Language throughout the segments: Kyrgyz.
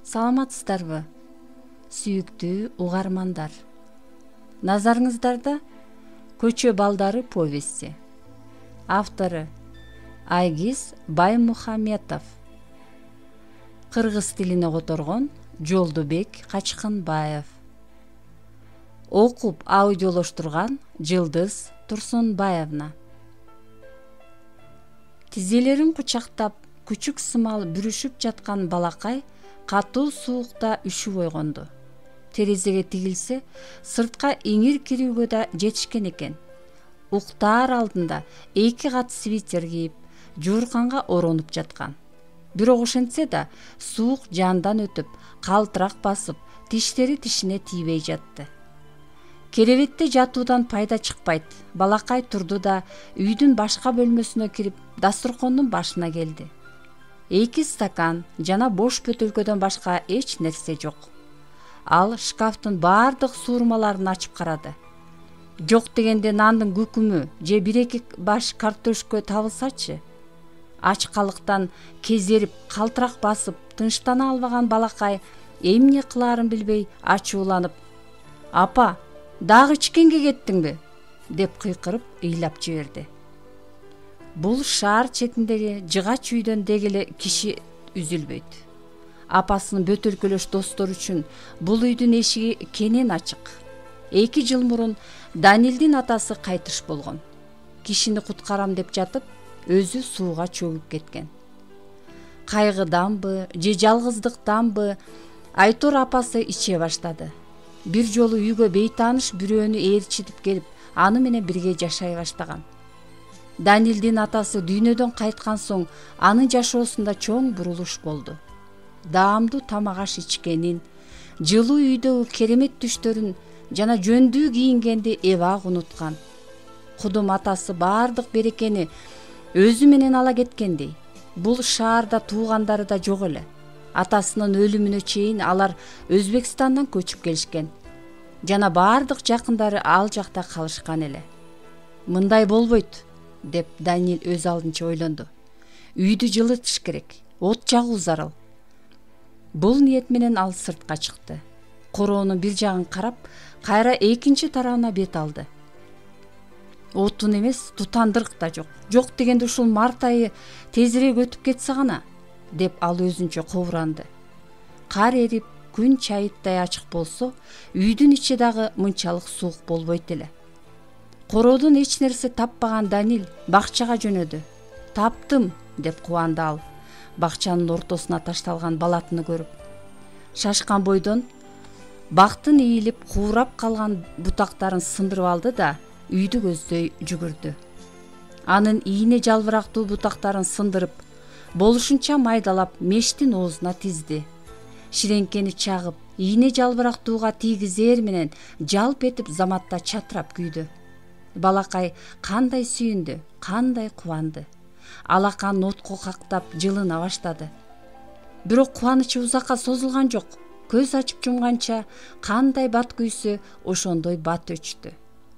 Саламатсыздарбы, сүйүктүү угармандар? Назарыңыздарда Көчө балдары повести. Автору Айгиз Баймухаметов. Кыргыз тилине которгон Жолдубек Качкынбаев. Окуп аудиолоштурган Жылдыз Турсунбаевна. Тизелерин кучактап, күчүк сымал бүрүшүп жаткан балакай катуу суукта үшүп ойгонду. Терезеге тигилсе, сыртка иңир кирүүгө да жетишкен экен. Уктаар алдында 2 кат свитер кийип, жуурканга оронуп жаткан. Бирок ошентсе да суук жандан өтүп, калтырак басып, тиштери тишине тийбей жатты. Керебетте жатуудан пайда чыкпайт. Балакай турду да үйдүн башка бөлмөсүнө кирип, дасторкондун башына келди. 2 стакан жана бош бөтөлкөдөн башка эч нерсе жок. Ал шкафтын бардык суурмаларын ачып карады. Жок дегенде нандын күкүмү же 1-2 баш картошка табылсачы. Ачкалыктан кезерип, калтырак басып, тынчтана албаган балакай эмне кылаарын билбей ачууланып: "Апа, дагы ичкенге кеттиңби?" деп кыйкырып ыйлап жиберди. Бул шаар четиндеги жыгач үйдөн дегеле киши үзүлбөйт. Апасынын бөтөлкөлөш достору үчүн бул үйдүн эшиги кенен ачык. 2 жыл мурун Данилдин атасы кайтыш болгон. Кишини куткарам деп жатып, өзү сууга чөгүп кеткен. Кайгыданбы же жалгыздыктанбы Айтор апасы иче баштады. Бир жолу үйгө бейтааныш бирөөнү ээрчитип келип, аны менен бирге жашай баштаган. Данилдин атасы дүйнөдөн кайткан соң анын жашоосунда чоң бурулуш болду. Даамдуу тамак аш ичкенин, жылуу үйдөгү керемет түштөрүн жана жөндүү кийингенди эбак унуткан. Кудум атасы бардык берекени өзү менен ала кеткендей. Бул шаарда туугандары да жок эле. Атасынын өлүмүнө чейин алар Өзбекстандан көчүп келишкен. Жана бардык жакындары ал жакта калышкан эле. Мындай болбойт, деп Данил өз алдынча ойлонду. Үйдү жылытыш керек, от жагуу зарыл. Бул ниет менен ал сыртка чыкты. Короонун бир жагын карап, кайра экинчи тарабына бет алды. Отун эмес, тутандырык да жок. Жок дегенде ушул март айы тезирээк өтүп кетсе гана, деп ал өзүнчө кобуранды. Кар эрип, күн чайыттай ачык болсо, үйдүн ичи дагы мынчалык суук болбойт эле. Короодон эч нерсе таппаган Данил бакчага жөнөдү. "Таптым", деп кубанды ал, бакчанын ортосуна ташталган балатыны көрүп. Шашкан бойдон бактын ийилип, куурап калган бутактарын сындырып алды да үйдү көздөй жүгүрдү. Анын ийне жалбырактуу бутактарын сындырып, болушунча майдалап мештин оозуна тизди. Ширеңкени чагып, ийне жалбырактууга тийгизер менен жалп этип заматта чатырап күйдү. Балакай кандай сүйүндү, кандай кубанды. Алакан отко кактап жылына баштады. Бирок кубанычы узакка созулган жок. Көз ачып жумганча кандай бат күйсө, ошондой бат өчтү.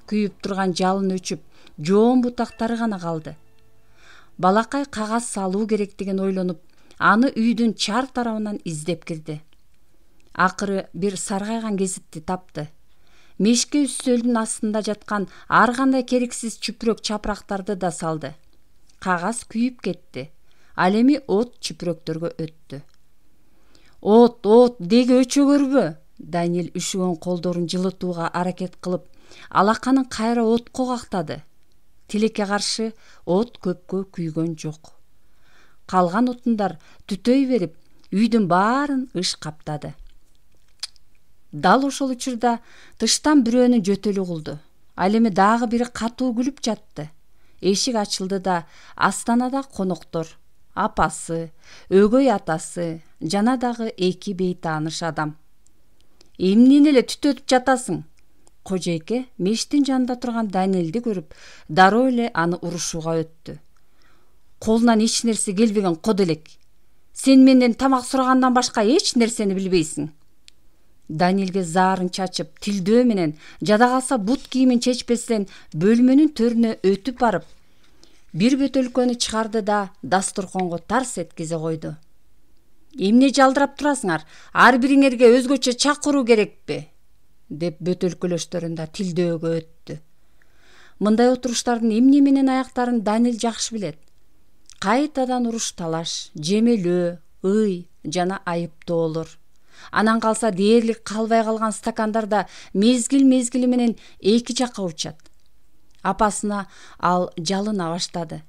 Күйүп турган жалын өчүп, жоон бутактары гана калды. Балакай кагаз салуу керектигин ойлонуп, аны үйдүн чар тарабынан издеп кирди. Акыры бир саргайган гезитти тапты. Мешке үстөлдүн астында жаткан ар кандай керексиз чүпүрөк чапырактарды да салды. Кагаз күйүп кетти. Ал эми от чүпүрөктөргө өттү. От, деги өчөгөрбү? Данил үшүгөн колдорун жылытууга аракет кылып, алаканын кайра отко кактады. Тилекке каршы от көпкө күйгөн жок. Калган отундар түтөй берип, үйдүн баарын ыш каптады. Дал ошол учурда тыштан бирөөнүн жөтөлү угулду. Ал эми дагы бири катуу күлүп жатты. Эшик ачылды да астанада коноктор, апасы, өгөй атасы жана дагы 2 бейтааныш адам. "Эмнени эле түтөтүп жатасың?" Кожойке мештин жанында турган Данилди көрүп, дароо эле аны урушууга өттү. "Колунан эч нерсе келбеген коделек. Сен менден тамак сурагандан башка эч нерсени билбейсиң." Данилге заарын чачып, тилдөө менен, жада калса бут кийимин чечпестен бөлмөнүн төрүнө өтүп барып, бир бөтөлкөнү чыгарды да дасторконго тарс эткизе койду. Эмне жалдырап турасыңар? Ар бириңерге өзгөчө чакыруу керекпи? Деп бөтөлкөлөштөрүндө тилдөөгө өттү. Мындай отуруштардын эмне менен аяктарын Данил жакшы билет. Кайтадан уруш талаш, жемелөө, ый жана айыптоолор. Анан калса дээрлик калбай калган стакандарда мезгил менен эки жакка учат. Апасына ал жалына баштады.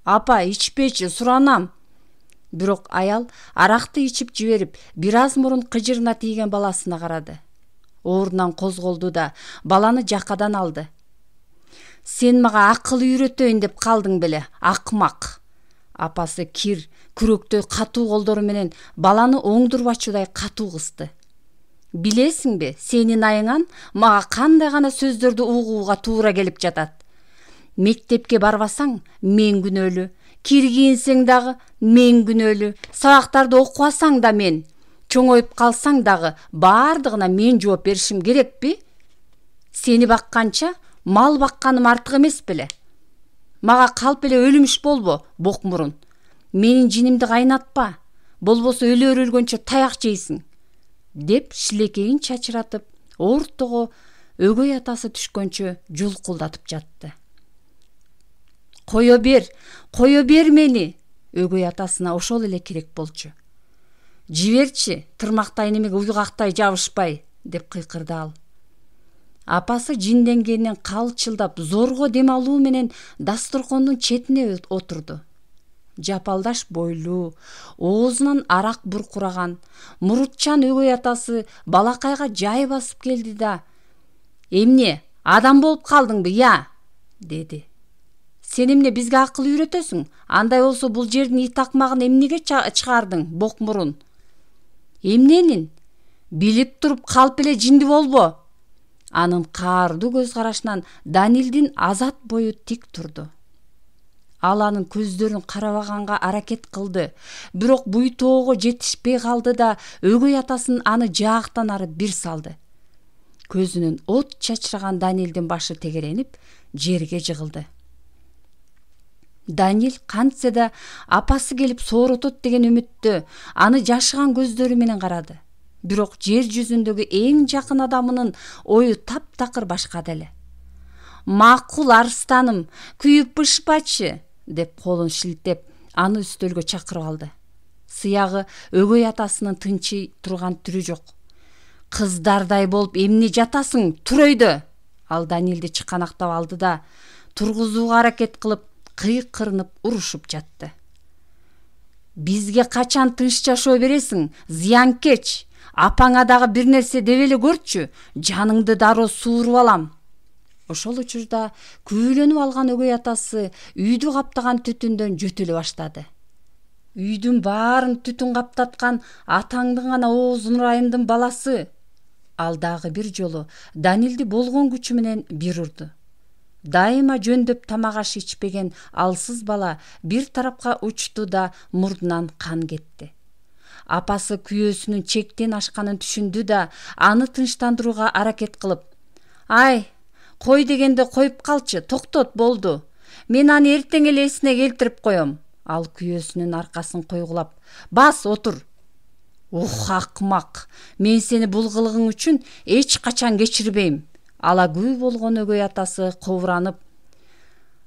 Апа, ичпечи, суранам. Бирок аял аракты ичип жиберип, бир аз мурун кыжырына тийген баласына карады. Оорунан козголду да баланы жакадан алды. Сен мага акыл үйрөтөйүн деп калдың беле, акмак. Апасы күрөктөй катуу колдору менен баланы оңдурбачудай катуу кысты. Билесиңби, сенин айыңан мага кандай гана сөздөрдү угууга туура келип жатат. Мектепке барбасаң, мен күнөөлүү. Кир кийинсең дагы мен күнөөлүү. Сабактарды окубасаң да мен. Чоңоюп калсаң дагы баардыгына мен жооп беришим керекпи? Сени бакканча мал бакканым артык эмес беле? Мага калп эле өлүмүш болбо, бокмурун. Менин жинимди кайнатпа. Болбосо өлгөнчө таяк жейсиң. Деп шилекейин чачыратып, ортого өгөй атасы түшкөнчө жулкулдатып жатты. Кое бер мени. Өгөй атасына ошол эле керек болчу. Жиберчи, тырмактайын эмеге уйгактай жабышпай, деп кыйкырды ал. Апасы жинденгенинен калчылдап, зорго дем алуу менен дасторкондун четине отурду. Жапалдаш бойлуу, оозунан арак буркураган, мурутчан өгөй атасы балакайга жай басып келди да: "Эмне, адам болуп калдыңбы, я?" деди. "Сен эмне бизге акыл үйрөтөсүң? Андай болсо бул жердин ит акмагын эмнеге чыгардың, бокмурун?" "Эмненин? Билип туруп калп эле жинди болбо." Анын каардуу көз карашынан Данилдин азат бою тик турду. Ал анын көздөрүн карабаганга аракет кылды, бирок буйтоого жетишпей калды да өгөй атасын аны жаактан ары бир салды. Көзүнөн от чачыраган Данилдин башы тегеренип, жерге жыгылды. Данил кантсе да апасы келип сооротот деген үмүттө аны жашыган көздөрү менен карады. Бирок жер жүзүндөгү эң жакын адамынын ою таптакыр башка деле. "Макул арстаным, күйүп бышпачы", деп колун шилтеп, аны үстөлгө чакырып алды. Сыягы өгөй атасынын тынчый турган түрү жок. "Кыздардай болуп эмне жатасың, тур өйдө." Ал Данилди чыканактап алды да тургузууга аракет кылып, кыйкырынып урушуп жатты. "Бизге качан тынч жашоо бересиң, зыянкеч? Апаңа дагы бир нерсе деп эле көрчү, жаныңды дароо сууруп алам." Ошол учурда күйүлөнүп алган өгөй атасы үйдү каптаган түтүндөн жөтөлө баштады. "Үйдүн баарын түтүн каптаткан атаңдын гана оозун ырайымдын баласы." Ал дагы бир жолу Данилди болгон күчү менен бир урду. Дайыма жөндөп тамак аш ичпеген алсыз бала бир тарапка учту да мурдунан кан кетти. Апасы күйөөсүнүн чектен ашканын түшүндү да аны тынчтандырууга аракет кылып: "Ай, кой дегенде коюп калчы, токтот, болду. Мен аны эртең эле эсине келтирип коем." Ал күйөөсүнүн аркасын койгулап: "Бас, отур." "Ух, акмак, мен сени бул кылыгың үчүн эч качан кечирбейм." Ала күй болгон өгөй атасы кобуранып: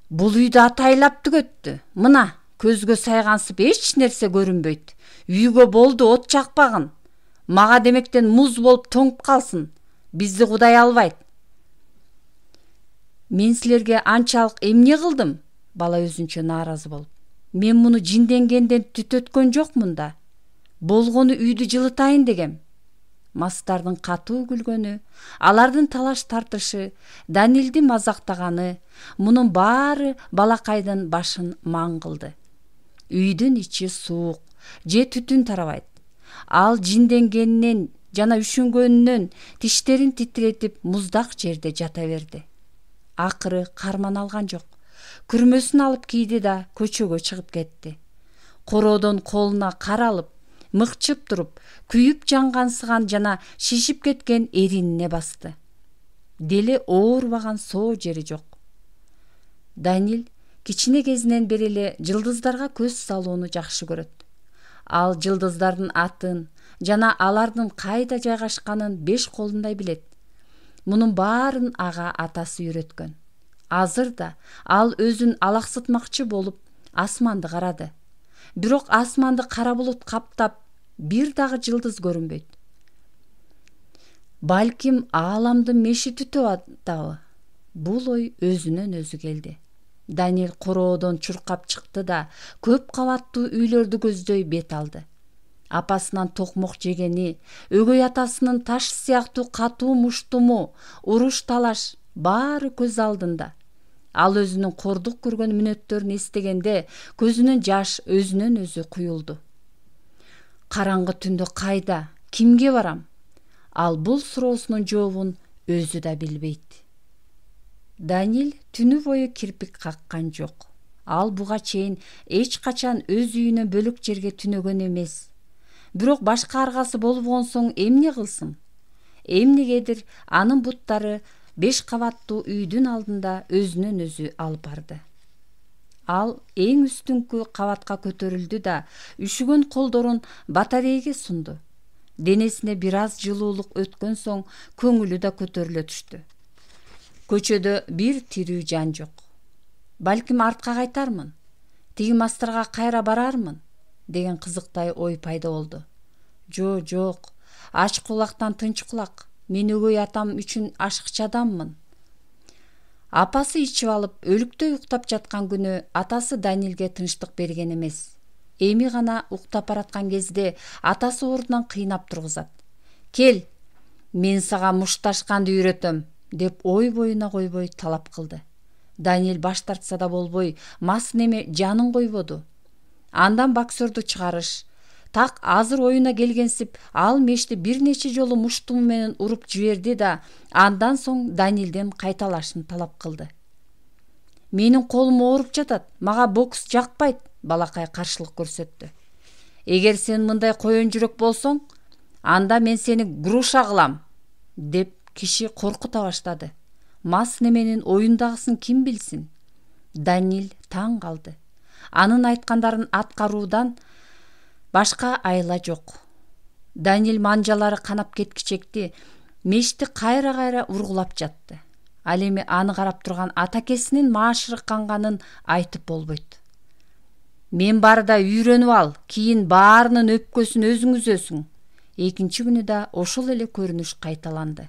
"Бул үйдү атайлап түгөттү. Мына, көзгө сайгансып эч нерсе көрүнбөйт. Үйгө болду, от жакпагын. Мага демектен муз болуп тоңуп калсын. Бизди Кудай албайт." "Мен силерге анчалык эмне кылдым?" Бала өзүнчө нааразы болуп. "Мен муну жинденгенден түтөткөн жокмун да. Болгону үйдү жылытайын дегем." Мастардын катуу күлгөнү, алардын талаш тартышы, Данилди мазактаганы, мунун баары балакайдын башын маң кылды. Үйдүн ичи суук, же түтүн тарабайт. Ал жинденгенинен жана үшүнгөнүнөн тиштерин титиретип муздак жерде жата берди. Акыры карман алган жок. Күрмөсүн алып кийди да көчөгө чыгып кетти. Короодон колуна кар алып, мыкчып туруп, күйүп жангансыган жана шишип кеткен эринине басты. Дели оорубаган соо жери жок. Данил кичине кезинен бери эле жылдыздарга көз салууну жакшы көрөт. Ал жылдыздардын атын жана алардын кайда жайгашканын 5 колундай билет. Мунун баарын ага атасы үйрөткөн. Азыр да ал өзүн алаксытмакчы болуп асманды карады. Бирок асманды кара булут каптап, бир дагы жылдыз көрүнбөйт. Балким ааламдын меши түтүп атабы? Бул ой өзүнөн өзү келди. Даниэль короодон чуркап чыкты да көп кабаттуу үйлөрдү көздөй бет алды. Апасынан токмок жегени, өгөй атасынын таш сыяктуу катуу муштуму, уруш талаш баары көз алдында. Ал өзүнүн кордук көргөн мүнөттөрүн эстегенде көзүнөн жаш өзүнөн өзү куюлду. Караңгы түндө кайда, кимге барам? Ал бул суроосунун жообун өзү да билбейт. Даниэль түнү бою кирпик каккан жок. Ал буга чейин эч качан өз үйүнөн бөлөк жерге түнөгөн эмес. Бирок башка аргасы болбогон соң эмне кылсын? Эмнегедир анын буттары 5 кабаттуу үйдүн алдында өзүнөн өзү алып барды. Ал эң үстүңкү кабатка көтөрүлдү да үшүгөн колдорун батарейге сунду. Денесине бир аз жылуулук өткөн соң көңүлү да көтөрүлө түштү. Көчөдө бир тирүү жан жок. Балким артка кайтармын, тиги мастарга кайра барармын деген кызыктай ой пайда болду. Жок, ач кулактан тынч кулак. Мен өгөй атам үчүн ашыкчы адаммын. Апасы ичип алып өлүктөй уктап жаткан күнү атасы Даниэлге тынчтык берген эмес. Эми гана уктап бараткан кезде атасы ордунан кыйнап тургузат. Кел, мен сага мушташканды үйрөтөм, деп ой боюна койбой талап кылды. Даниэль баш тартса да болбой, мас неме жанын койбоду. Андан боксерду чыгарыш. Так азыр оюна келгенсип, ал мешти бир нече жолу муштуму менен уруп жиберди да, андан соң Даниэлден кайталашын талап кылды. Менин колум ооруп жатат, мага бокс жакпайт, балакай каршылык көрсөттү. Эгер сен мындай коен жүрөк болсоң, анда мен сени груша кылам, деп киши коркута баштады. Мас неменин оюндагысын ким билсин? Даниэль таң калды. Анын айткандарын аткаруудан башка айла жок. Даниэль манжалары канап кеткичекти мешти кайра ургулап жатты. Ал эми аны карап турган атакесинин маашырык канганын айтып болбойт. Мен барда үйрөнүп ал, кийин баарынын өпкөсүн өзүң үзөсүң. Экинчи күнү да ошол эле көрүнүш кайталанды.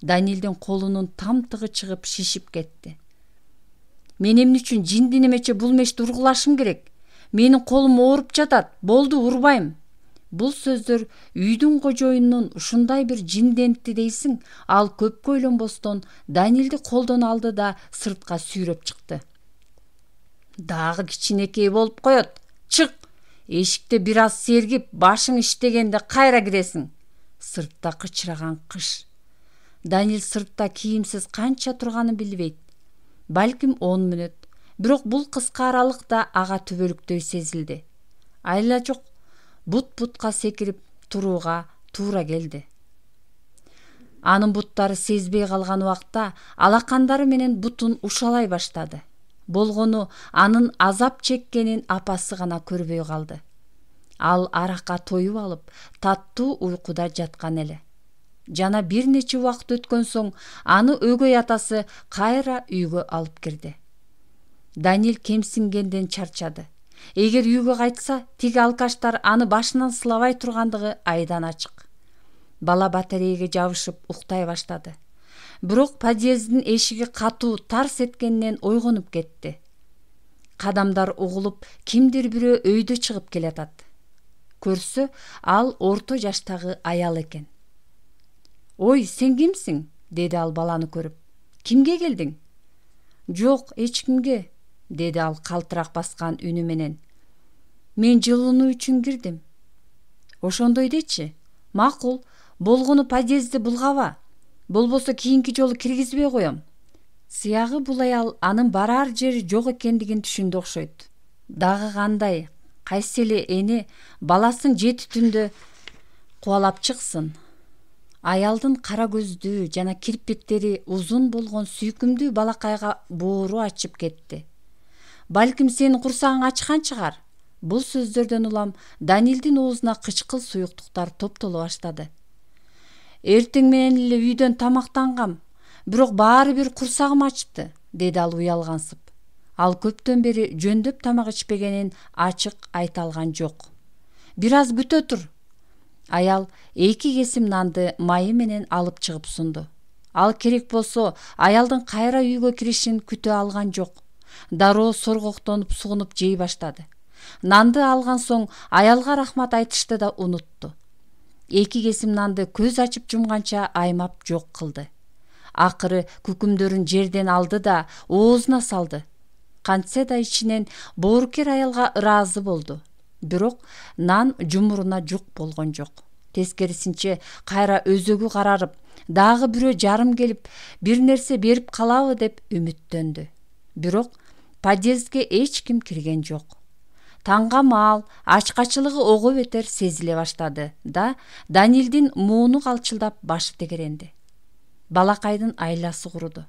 Даниэлдин колунун тамтыгы чыгып шишип кетти. Мен эмне үчүн жинди немече бул мешти ургулашым керек? Менин колум ооруп жатат, болду, урбайм. Бул сөздөр үйдүн кожоюнунун ушундай бир жиндентти дейсиң. Ал көпкө ойлонбостон Даниэлди колдон алды да сыртка сүйрөп чыкты. Дагы кичинекей болуп коет. Чык! Эшикте бир аз сергип, башың иштегенде кайра киресиң. Сыртта кычыраган кыш. Даниэль сыртта кийимсиз канча турганын билбейт. Балким 10 мүнөт. Бирок бул кыска аралыкта ага түбөлүктөй сезилди. Айла жок. Бут-бутка секирип турууга туура келди. Анын буттары сезбей калган убакта алакандары менен бутун ушалай баштады. Болгону анын азап чеккенин апасы гана көрбөй калды. Ал аракка тоюп алып, таттуу уйкуда жаткан эле. Жана бир нече убакыт өткөн соң аны өгөй атасы кайра үйгө алып кирди. Даниэль кемсингенден чарчады. Эгер үйгө кайтса, тиги алкаштар аны башынан сылабай тургандыгы айдан ачык. Бала батарейге жабышып уктай баштады. Бирок подъездин эшиги катуу тарс эткенинен ойгонуп кетти. Кадамдар угулуп, кимдир бирөө өйдө чыгып келатат. Көрсө, ал орто жаштагы аял экен. Ой, сен кимсиң? Деди ал баланы көрүп. Кимге келдиң? Жок, эч кимге, деди ал калтырак баскан үнү менен. Мен жылынуу үчүн кирдим. Ошондой дечи. Макул, болгону подъезди булгаба. Болбосо кийинки жолу киргизбей коем. Сыягы бул аял анын барар жери жок экендигин түшүндү окшойт. Дагы кандай, кайсы эле эне баласын 7 түндө кубалап чыксын. Аялдын кара көздүү жана кирпиктери узун болгон сүйкүмдүү балакайга боору ачып кетти. Балким сенин курсагың ачкан чыгар. Бул сөздөрдөн улам Данилдин оозуна кычкыл суюктуктар топтоло баштады. Эртең менен эле үйдөн тамактангам, бирок баары бир курсагым ачты, деди ал уялгансып. Ал көптөн бери жөндөп тамак ичпегенин ачык айта алган жок. Бир аз күтө тур. Аял 2 кесим нанды майы менен алып чыгып сунду. Ал керек болсо аялдын кайра үйгө киришин күтө алган жок. Дароо соргоктонуп сугунуп жей баштады. Нанды алган соң аялга рахмат айтышты да унутту. 2 кесим нанды көз ачып жумганча аймап жок кылды. Акыры күкүмдөрүн жерден алды да оозуна салды. Кантсе да ичинен боорукер аялга ыраазы болду. Бирок нан жумуруна жук болгон жок. Тескерисинче кайра өзөгү карарып, дагы бирөө жарым келип, бир нерсе берип калабы деп үмүттөндү. Бирок подъездге эч ким кирген жок. Таңга маал ачкачылыгы ого бетер сезиле баштады да Данилдин мууну калчылдап башы тегеренди. Балакайдын айласы куруду.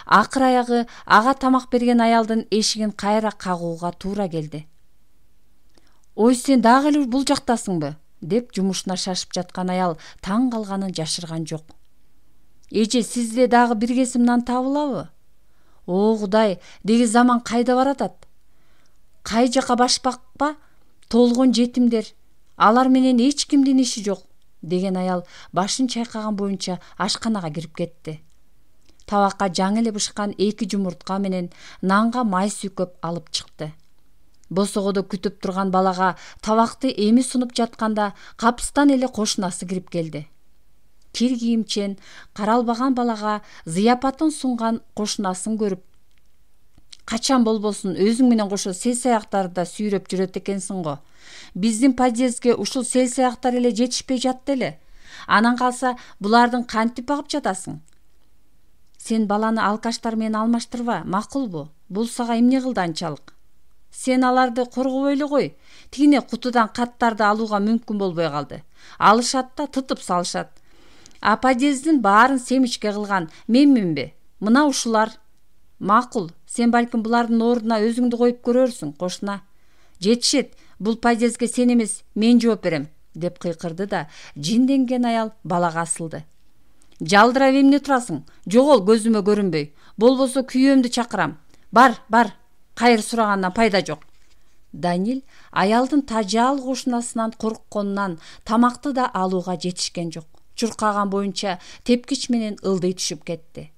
Акыр аягы ага тамак берген аялдын эшигин кайра кагууга туура келди. Ой, сен дагы эле бул жактасыңбы? Деп жумушуна шашып жаткан аял таң калганын жашырган жок. Эже, сизде дагы бир кесим нан табылабы? О, Кудай, деги заман кайда баратат? Кай жака башпакпа? Толгон жетимдер. Алар менен эч кимдин иши жок, деген аял башын чайкаган боюнча ашканага кирип кетти. Табакка жаңы эле бышкан 2 жумуртка менен нанга май сүйкөп алып чыкты. Босогодо күтүп турган балага табакты эми сунуп жатканда капыстан эле кошунасы кирип келди. Кир кийимчен, каралбаган балага зыяпатын сунган кошунасын көрүп, качан болбосун өзүң менен кошо сел-саяктарды да сүйрөп жүрөт экенсиң го. Биздин подъездге ушул сел-саяктар эле жетишпей жатты эле. Анан калса булардын кантип багып жатасың? Сен баланы алкаштар менен алмаштырба, макулбу? Бул сага эмне кылды анчалык? Сен аларды коргобой эле кой. Тигине кутудан каттарды алууга мүмкүн болбой калды. Алышат да тытып салышат. А подъездин баарын семичке кылган менминби? Мына ушулар. Макул, сен балким булардын ордуна өзүңдү коюп көрөрсүң, кошуна. Жетишет, бул подъездге сен эмес, мен жооп берем, деп кыйкырды да жинденген аял балага асылды. Жалдырап эмне турасың? Жогол көзүмө көрүнбөй. Болбосо күйөөмдү чакырам. Бар, кайыр сурагандан пайда жок. Данил аялдын тажал кошунасынан коркконунан тамакты да алууга жетишкен жок. Чуркаган боюнча тепкич менен ылдый түшүп кетти.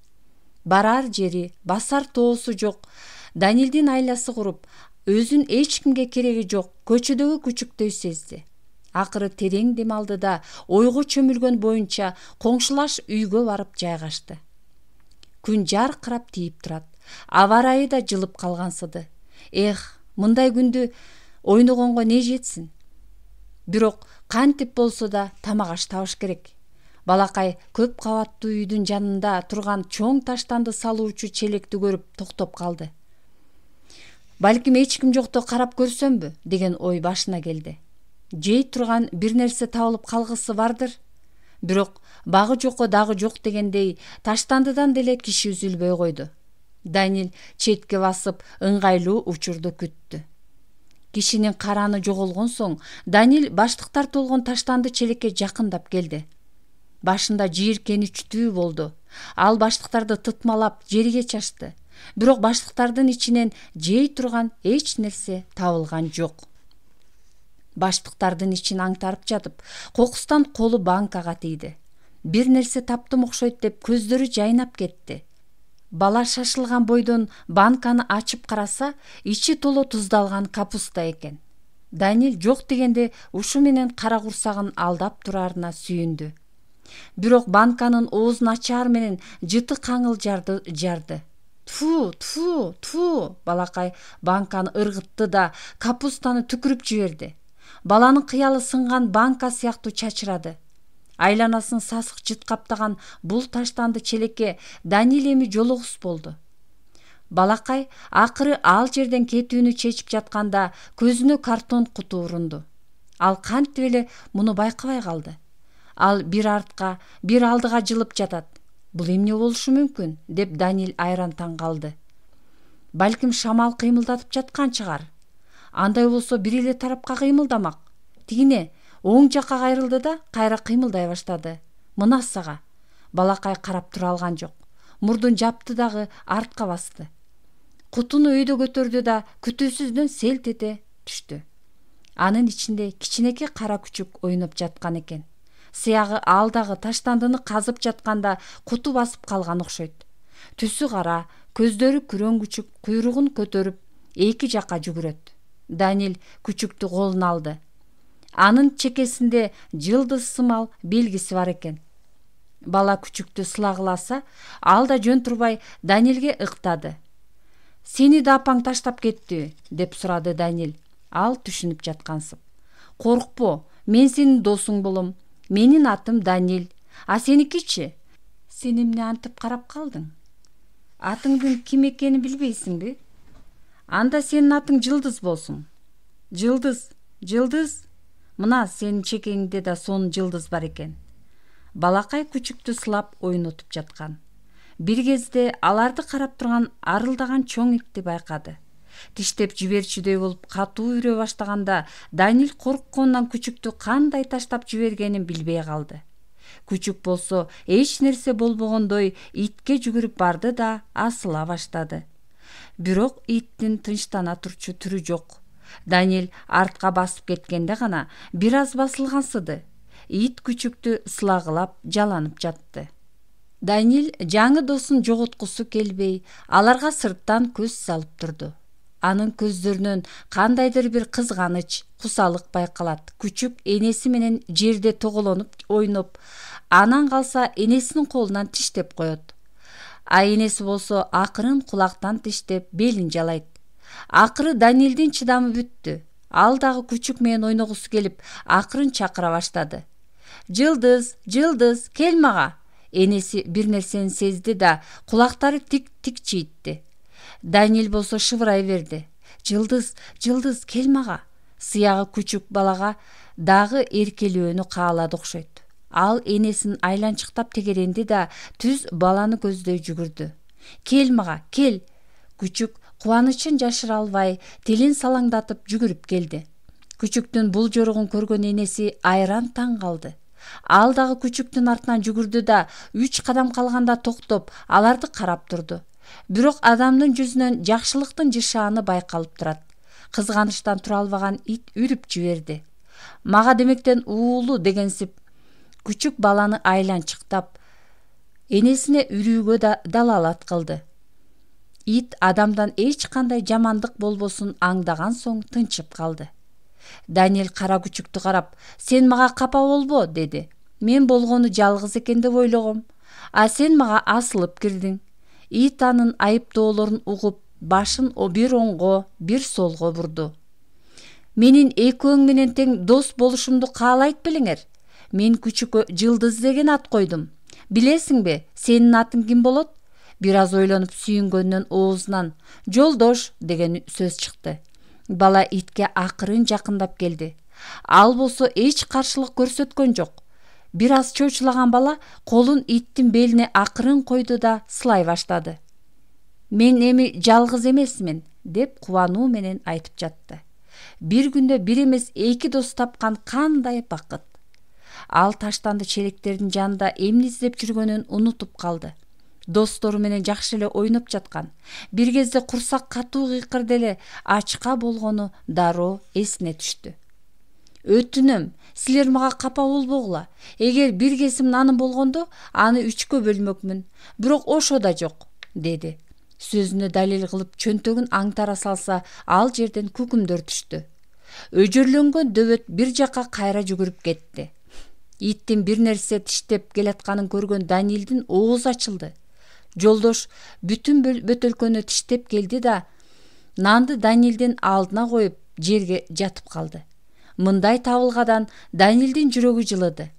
Барар жери, басар тоосу жок. Данилдин айласы куруп, өзүн эч кимге кереги жок, көчөдөгү күчүктөй сезди. Акыры терең дем алды да ойго чөмүлгөн боюнча коңшулаш үйгө барып жайгашты. Күн жаркырап тийип турат. Аба ырайы да жылып калгансыды. Мындай күндү ойногонго не жетсин? Бирок кантип болсо да тамак аш табыш керек. Балакай көп кабаттуу үйдүн жанында турган чоң таштанды салуучу челекти көрүп токтоп калды. Балким эч ким жокто карап көрсөмбү, деген ой башына келди. Жей турган бир нерсе табылып калгысы бардыр. Бирок багы жокко дагы жок дегендей таштандыдан деле киши үзүлбөй койду. Данил четке басып ыңгайлуу учурду күттү. Кишинин караны жоголгон соң Данил баштыктар толгон таштанды челекке жакындап келди. Башында жийиркеничтүү болду. Ал баштыктарды тытмалап жерге чачты. Бирок баштыктардын ичинен жей турган эч нерсе табылган жок. Баштыктардын ичин аңтарып жатып, кокустан колу банкага тийди. Бир нерсе таптым окшойт деп көздөрү жайнап кетти. Бала шашылган бойдон банканы ачып караса, ичи толо туздалган капуста экен. Данил жок дегенде ушу менен кара курсагын алдап турарына сүйүндү. Бирок банканын оозун ачаар менен жыты каңыл жарды. Тфу, балакай банканы ыргытты да капустаны түкүрүп жиберди. Баланын кыялы сынган банка сыяктуу чачырады. Айланасын сасык жыт каптаган бул таштанды челекке Данил эми жолугус болду. Балакай акыры ал жерден кетүүнү чечип жатканда көзүнө картон куту урунду. Ал кантип эле муну байкабай калды. Ал бир артка, бир алдыга жылып жатат. Бул эмне болушу мүмкүн, деп Данил айран таң калды. Балким шамал кыймылдатып жаткан чыгар. андай болсо бир эле тарапка кыймылдамак. Тигине оң жакка кайрылды да кайра кыймылдай баштады. Мына сага. Балакай карап тура алган жок. Мурдун жапты дагы артка басты. Кутуну өйдө көтөрдү да күтүүсүздөн селт эте түштү. Анын ичинде кичинекей кара күчүк ойноп жаткан экен. Сыягы ал дагы таштандыны казып жатканда куту басып калган окшойт. Түсү кара, көздөрү күрөң күчүк, куйругун көтөрүп эки жакка жүгүрөт. Даниэль күчүктү колуна алды. Анын чекесинде жылдыз сымал белгиси бар экен. Бала күчүктү сылагыласа, ал да жөн турбай Даниэльге ыктады. «Сени да апаң таштап кетти?» деп сурады Даниэль. Ал түшүнүп жаткансып. «Коркпо, мен сенин досуң болом. Менин атым Даниэль. А сеникичи? Сен эмне антип карап калдың? Атыңдын ким экенин билбейсиңби? Анда сенин атың Жылдыз болсун». «Жылдыз, Жылдыз? Мына сенин чекеңде да сонун жылдыз бар экен». Балакай күчүктү сылап ойнотуп жаткан. Бир кезде аларды карап турган арылдаган чоң итти байкады. Тиштеп жиберчүдөй болуп катуу үрө баштаганда Даниэль коркконунан күчүктү кандай таштап жибергенин билбей калды. Күчүк болсо эч нерсе болбогондой итке жүгүрүп барды да асыла баштады. Бирок иттин тынчтана турчу түрү жок. Даниэль артка басып кеткенде гана бир аз басылгансыды. Ит күчүктү сылагылап жаланып жатты. Даниэль жаңы досун жоготкусу келбей, аларга сырттан көз салып турду. Анын көздөрүнөн кандайдыр бир кызганыч, кусалык байкалат. Күчүк энеси менен жерде тоголонуп ойноп, анан калса энесинин колунан тиштеп коет. А энеси болсо акырын кулактан тиштеп белин жалайт. Акыры Даниэльдин чыдамы бүттү. Ал дагы күчүк менен ойногусу келип, акырын чакыра баштады. «Жылдыз, Жылдыз, кел мага!» Энеси бир нерсени сезди да кулактары тик чийтти. Даниэль болсо шыбырай берди. «Жылдыз, Жылдыз, кел мага!» Сыягы күчүк балага дагы эркелөөнү каалады окшойт. Ал энесин айланчыктап тегеренди да түз баланы көздөй жүгүрдү. «Кел мага, кел!» Күчүк кубанычын жашыра албай, тилин салаңдатып жүгүрүп келди. Күчүктүн бул жоругун көргөн энеси айран таң калды. Ал дагы күчүктүн артынан жүгүрдү да 3 кадам калганда токтоп, аларды карап турду. Бирок адамдын жүзүнөн жакшылыктын жышааны байкалып турат. Кызганычтан тура албаган ит үрүп жиберди. «Мага демектен уулу» дегенсип, күчүк баланы айланчыктап, энесине үрүүгө да далалат кылды. Ит адамдан эч кандай жамандык болбосун аңдаган соң тынчып калды. Даниэль кара күчүктү карап, «Сен мага капа болбо» деди. «Мен болгону жалгыз экен деп ойлогом. А сен мага асылып кирдиң». Ит анын айыптоолорун угуп, башын бир оңго, бир солго бурду. «Менин экөөң менен тең дос болушумду каалайт белеңер. Мен күчүккө Жылдыз деген ат койдум. Билесиңби, сенин атың ким болот?» Бир аз ойлонуп сүйүнгөндөн оозунан «Жолдош» деген сөз чыкты. Бала итке акырын жакындап келди. Ал болсо эч каршылык көрсөткөн жок. Бир аз чочулаган бала колун иттин белине акырын койду да сылай баштады. «Мен эми жалгыз эмесмин» деп кубануу менен айтып жатты. Бир күндө бир эмес 2 дос тапкан кандай бакыт. Ал таштанды челектердин жанында эмне издеп жүргөнүн унутуп калды. Достору менен жакшы эле ойноп жаткан. Бир кезде курсак катуу кыйкырды эле ачка болгону дароо эсине түштү. «Өтүнөм, силер мага капа болбогула. Эгер бир кесим наным болгондо, аны 3кө бөлмөкмүн. Бирок ошо да жок», деди. Сөзүнө далил кылып чөнтөгүн аңтара салса, ал жерден күкүмдөр түштү. Өжөрлөнгөн дөбөт бир жакка кайра жүгүрүп кетти. Иттин бир нерсе тиштеп келатканын көргөн Даниэлдин оозу ачылды. Жолдош бүтүн бөтөлкөнү тиштеп келди да нанды Даниэлдин алдына коюп жерге жатып калды. Мындай табылгадан Даниэлдин жүрөгү жылыды.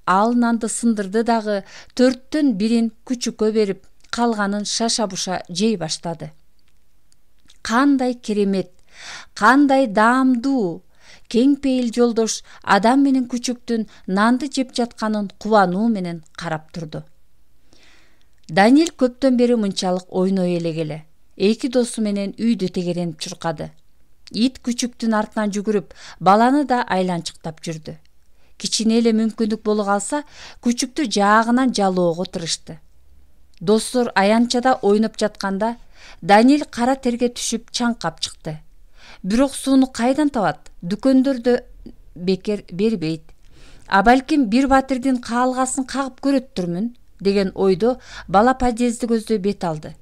Ал нанды сындырды дагы 4төн 1 күчүккө берип, калганын шаша-буша жей баштады. Кандай керемет, кандай даамдуу! Кең пейил жолдош адам менен күчүктүн нанды жеп жатканын кубануу менен карап турду. Даниэль көптөн бери мынчалык ойной элегеле. 2 досу менен үйдү тегеренип чуркады. Ит күчүктүн артынан жүгүрүп, баланы да айланчыктап жүрдү. Кичине эле мүмкүндүк боло калса, күчүктү жаагынан жалоого тырышты. Достор аянтчада ойноп жатканда Даниил кара терге түшүп чаңкап чыкты. Бирок сууну кайдан табат? Дүкөндөрдө бекер бербейт. А балким бир батирдин каалгасын кагып көрөттүрмүн деген ойдо бала подъездди көздөй бет алды.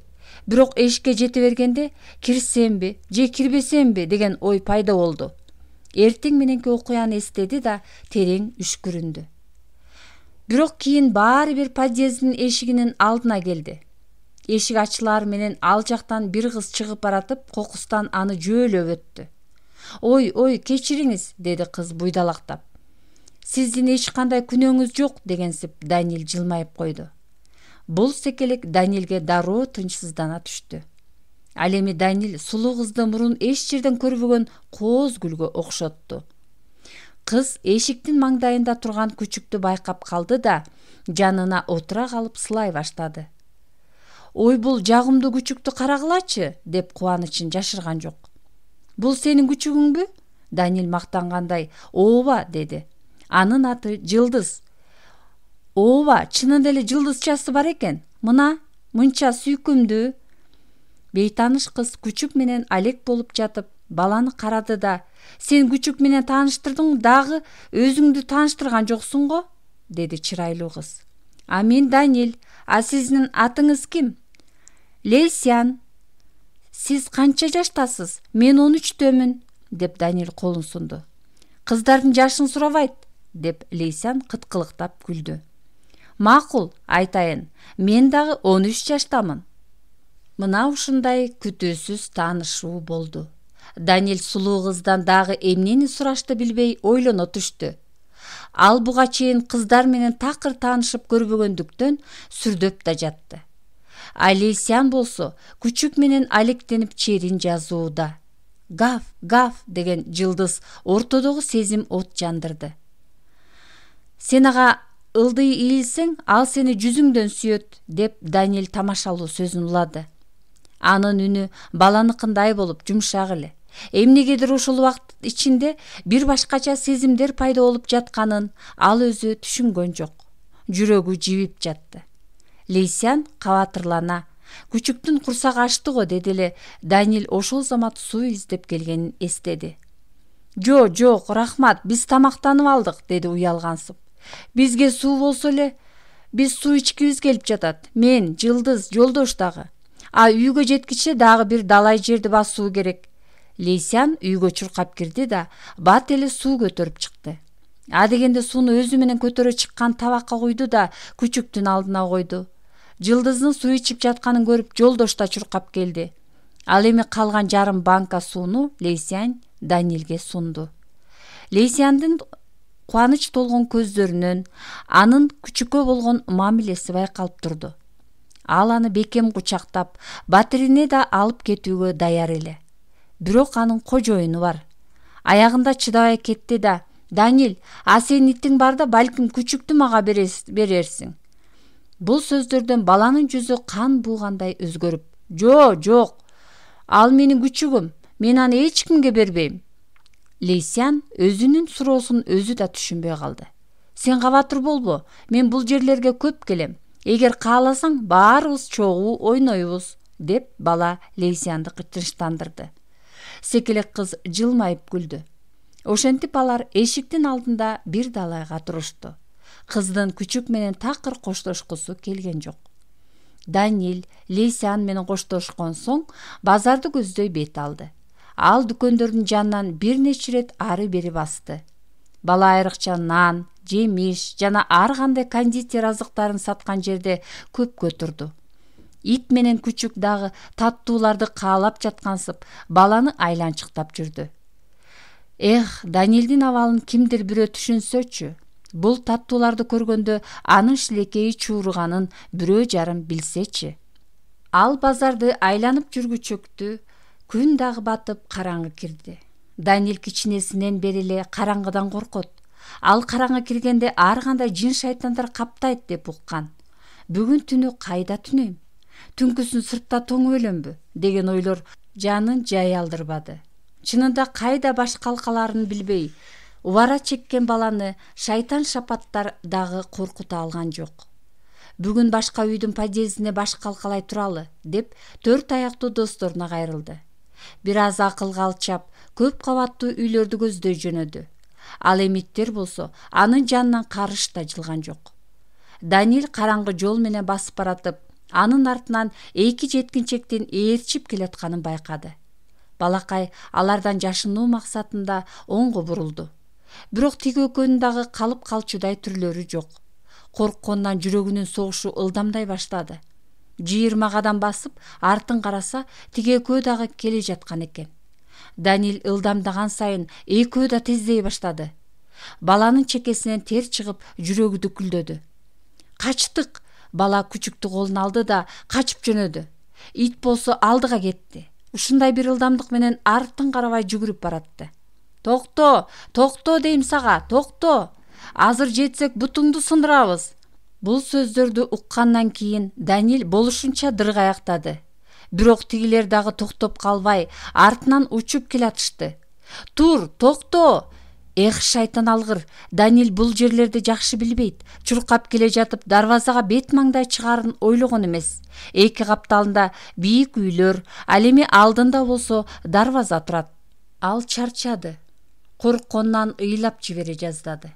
Бирок эшикке жете бергенде кирсемби же кирбесемби деген ой пайда болду. Эртең мененки окуяны эстеди да терең үшкүрүндү. Бирок кийин баары бир подъезддин эшигинин алдына келди. Эшик ачылар менен ал жактан бир кыз чыгып баратып, кокустан аны жөөлөп өттү. Ой, кечириңиз, деди кыз буйдалактап. Сиздин эч кандай күнөөңүз жок дегенсип Даниил жылмайып койду. Бул секелек Даниилге дароо тынчсыздана түштү. Ал эми Даниил сулуу кызды мурун эч жерден көрбөгөн кооз гүлгө окшотту. Кыз эшиктин маңдайында турган күчүктү байкап калды да жанына отура калып сылай баштады. Ой, бул жагымдуу күчүктү карагылачы, деп кубанычын жашырган жок. Бул сенин күчүгүңбү? Даниил мактангандай. Ооба, деди. Анын аты Жылдыз. Ооба, чынында эле жылдызчасы бар экен. Мынча сүйкүмдүү. Бейтаныш кыз күчүк менен алек болуп жатып, баланы карады да, сен күчүк менен тааныштырдың дагы өзүңдү тааныштырган жоксуң го, деди чырайлуу кыз. А мен Даниил, а сиздин атыңыз ким? Лейсян. Сиз канча жаштасыз? Мен 13-төмүн, деп Даниил колун сунду. Кыздардын жашын сурабайт, деп Лейсян кыткылыктап күлдү. Макул, айтайын, мен дагы 13 жаштамын. Мына ушундай күтүүсүз таанышуу болду. Даниил сулуу кыздан дагы эмнени сурашты билбей ойлоно түштү. Ал буга чейин кыздар менен такыр таанышып көрбөгөндүктөн сүрдөп да жатты. Лейсян болсо күчүк менен алектенип черин жазууда. Гав деген Жылдыз ортодогу сезим от жандырды. Сен ага ылдый ийилсең, ал сени жүзүңдөн сүйөт, деп Даниил тамашалуу сөзүн улады. Анын үнү баланыкындай болуп жумшак эле. Эмнегедир ушул убакыт ичинде бир башкача сезимдер пайда болуп жатканын ал өзү түшүнгөн жок. Жүрөгү жибип жатты. Лейсян кабатырлана, күчүктүн курсагы ачты го, деди эле Даниил ошол замат суу издеп келгенин эстеди. Жок, рахмат, биз тамактанып алдык, деди уялгансып. Бизге суу болсо эле, биз суу ичкибиз келип жатат. Мен, Жылдыз, жолдош дагы. А үйгө жеткиче дагы бир далай жерди басуу керек. Лейсян үйгө чуркап кирди да бат эле суу көтөрүп чыкты. А дегенде сууну өзү менен көтөрө чыккан табакка куйду да күчүктүн алдына койду. Жылдыздын суу ичип жатканын көрүп жолдош да чуркап келди. Ал эми калган жарым банка сууну Лейсян Даниилге сунду. Лейсяндын кубаныч толгон көздөрүнөн анын күчүккө болгон мамилеси байкалып турду. Ал аны бекем кучактап, батирине да алып кетүүгө даяр эле. Бирок анын кожоюну бар. Аягында чыдабай кетти да, Даниил, а сенин итиң барда балким күчүктү мага берерсиң. Бул сөздөрдөн баланын жүзү кан буугандай өзгөрүп, жок, ал менин күчүгүм, мен аны эч кимге бербейм. Лейсян өзүнүн суроосун өзү да түшүнбөй калды. Сен кабатыр болбо, мен бул жерлерге көп келем. Эгер кааласаң, баарыбыз чогуу ойнойбуз, деп бала Лейсянды тынчтандырды. Секелек кыз жылмайып күлдү. Ошентип алар эшиктин алдында бир далайга турушту. Кыздын күчүк менен такыр коштошкусу келген жок. Даниил Лейсян менен коштошкон соң базарды көздөй бет алды. Ал дүкөндөрдүн жанынан бир нече ирет ары бери басты. Бала айрыкча нан, жемиш жана ар кандай кондитер азыктарын саткан жерде көпкө турду. Ит менен күчүк дагы таттууларды каалап жаткансып, баланы айланчыктап жүрдү. Даниилдин абалын кимдир бирөө түшүнсөчү. Бул таттууларды көргөндө анын шилекейи чууруганын бирөө жарым билсечи. Ал базарды айланып жүргүчөктү, күн дагы батып караңгы кирди. Даниил кичинесинен бери эле караңгыдан коркот. Ал караңгы киргенде ар кандай жин шайтандар каптайт деп уккан. Бүгүн түнү кайда түнөйм? Түнкүсүн сыртта тоңуп өлөмбү деген ойлор жанын жай алдырбады. Чынында кайда баш калкаларын билбей, убара чеккен баланы шайтан шапаттар дагы коркута алган жок. Бүгүн башка үйдүн подъездине баш калкалай туралы деп 4 аяктуу досторуна кайрылды. Бир аз акылга алчап, көп кабаттуу үйлөрдү көздөй жөнөдү. Ал эмиттер болсо анын жанынан карыш да жылган жок. Даниил караңгы жол менен басып баратып, анын артынан 2 жеткинчектин ээрчип келатканын байкады. Балакай алардан жашынуу максатында оңго бурулду. Бирок тиги экөөнүн дагы калып калчудай түрлөрү жок. Корккондон жүрөгүнүн согушу ылдамдай баштады. 20 кадам басып, артын караса, тиги экөө дагы келе жаткан экен. Даниил ылдамдаган сайын экөө да тездей баштады. Баланын чекесинен тер чыгып, жүрөгү дүкүлдөдү. Качтык! Бала күчүктү колуна алды да качып жөнөдү. Ит болсо алдыга кетти. Ушундай бир ылдамдык менен артын карабай жүгүрүп баратты. Токто, токто дейм сага, токто. Азыр жетсек бутуңду сындырабыз. Бул сөздөрдү уккандан кийин Даниил болушунча дыргаяктады. Бирок тигилер дагы токтоп калбай, артынан учуп келатышты. Тур, токто! Эх, шайтан алгыр, Даниил бул жерлерди жакшы билбейт. Чуркап келе жатып дарбазага бет маңдай чыгарын ойлогон эмес. Эки капталында бийик үйлөр, ал эми алдында болсо дарбаза турат. Ал чарчады. Корккондон ыйлап жибере жаздады.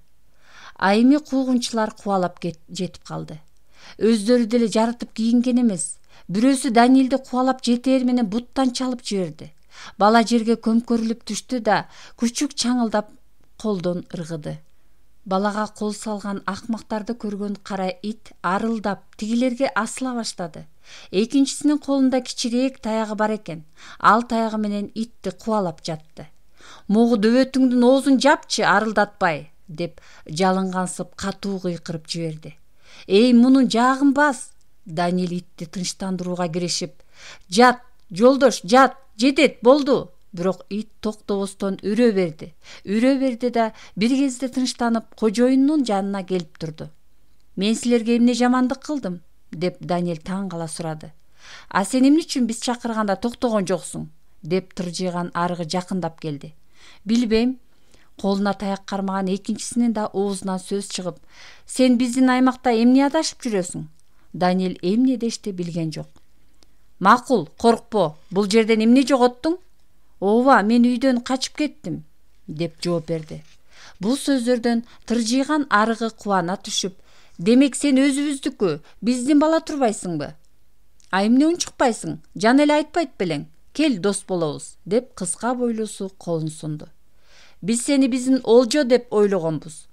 Айми куугунчулар кубалап жетип калды. Өздөрү деле жарытып кийинген эмес. Бирөөсү Даниилди кубалап жетээр менен буттан чалып жиберди. Бала жерге көмкөрүлүп түштү да күчүк чаңылдап колдон ыргыды. Балага кол салган акмактарды көргөн кара ит арылдап тигилерге асыла баштады. Экинчисинин колунда кичирээк таягы бар экен. Ал таягы менен итти кубалап жатты. Могу дөбөтүңдүн оозун жапчы, арылдатпай, деп жалынгансып катуу кыйкырып жиберди. Эй, мунун жаагын бас! Даниил итти тынчтандырууга киришип, жат, жолдош, жат, жетет, болду. Бирок ит токтобостон үрө берди да бир кезде тынчтанып кожоюнунун жанына келип турду. Мен силерге эмне жамандык кылдым? Деп Даниил таң кала сурады. А сен эмне үчүн биз чакырганда токтогон жоксуң? Деп тыржыйган арыгы жакындап келди. Билбейм. Колуна таяк кармаган экинчисинин да оозунан сөз чыгып, сен биздин аймакта эмне адашып жүрөсүң? Даниил эмне дешти билген жок. Макул, коркпо, бул жерден эмне жоготтуң? Ооба, мен үйдөн качып кеттим, деп жооп берди. Бул сөздөрдөн тыржыйган арыгы кубана түшүп, демек сен өзүбүздүкү, биздин бала турбайсыңбы? А эмне унчукпайсың? Жан эле айтпайт белең. Кел, дос болобуз, деп кыска бойлуусу колун сунду. Биз сени биздин олжо деп ойлогонбуз.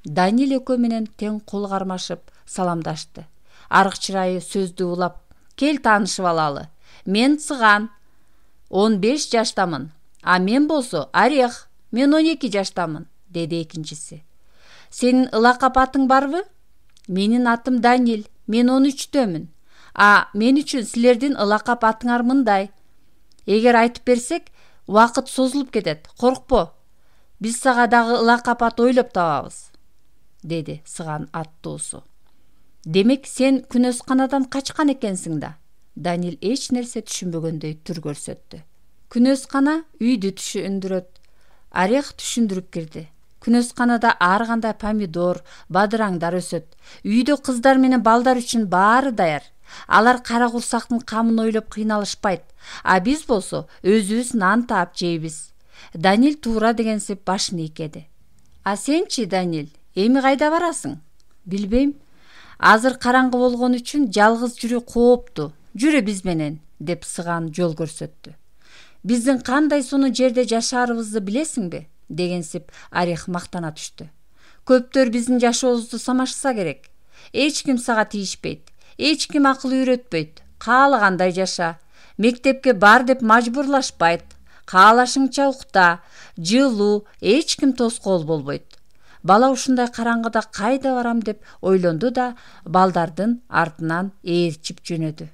Даниил экөө менен тең кол кармашып саламдашты. Арык чырайы сөздү улап, кел таанышып алалы. Мен Цыган, 15 жаштамын. А мен болсо Орех, мен 12 жаштамын, деди экинчиси. Сенин ылакап атың барбы? Менин атым Даниил, мен 13-төмүн. А мен үчүн силердин ылакап атыңар мындай. Эгер айтып берсек, убакыт созулуп кетет. Коркпо. Биз сага дагы ылакап ат ойлоп табабыз, деди Цыган аттуусу. Демек сен күнөсканадан качкан экенсиң да. Даниил эч нерсе түшүнбөгөндөй түр көрсөттү. Күнөскана үйдү түшүндүрөт. Орех түшүндүрүп кирди. Күнөсканада ар кандай помидор, бадыраңдар өсөт. Үйдө кыздар менен балдар үчүн баары даяр. Алар кара курсактын камын ойлоп кыйналышпайт. А биз болсо өзүбүз нан таап жейбиз. Даниил туура дегенсип башын ийкеди. А сенчи, Даниил, эми кайда барасың? Билбейм. Азыр караңгы болгон үчүн жалгыз жүрүү кооптуу. Жүрө биз менен, деп Цыган жол көрсөттү. Биздин кандай сонун жерде жашаарыбызды билесиңби? Дегенсип Орех мактана түштү. Көптөр биздин жашообузду самашса керек. Эч ким сага тийишпейт. Эч ким акыл үйрөтпөйт. Каалагандай жаша. Мектепке бар деп мажбурлашпайт. Каалашыңча укта, жылуу, эч ким тоскоол болбойт. Бала ушундай караңгыда кайда барам деп ойлонду да балдардын артынан ээрчип жөнөдү.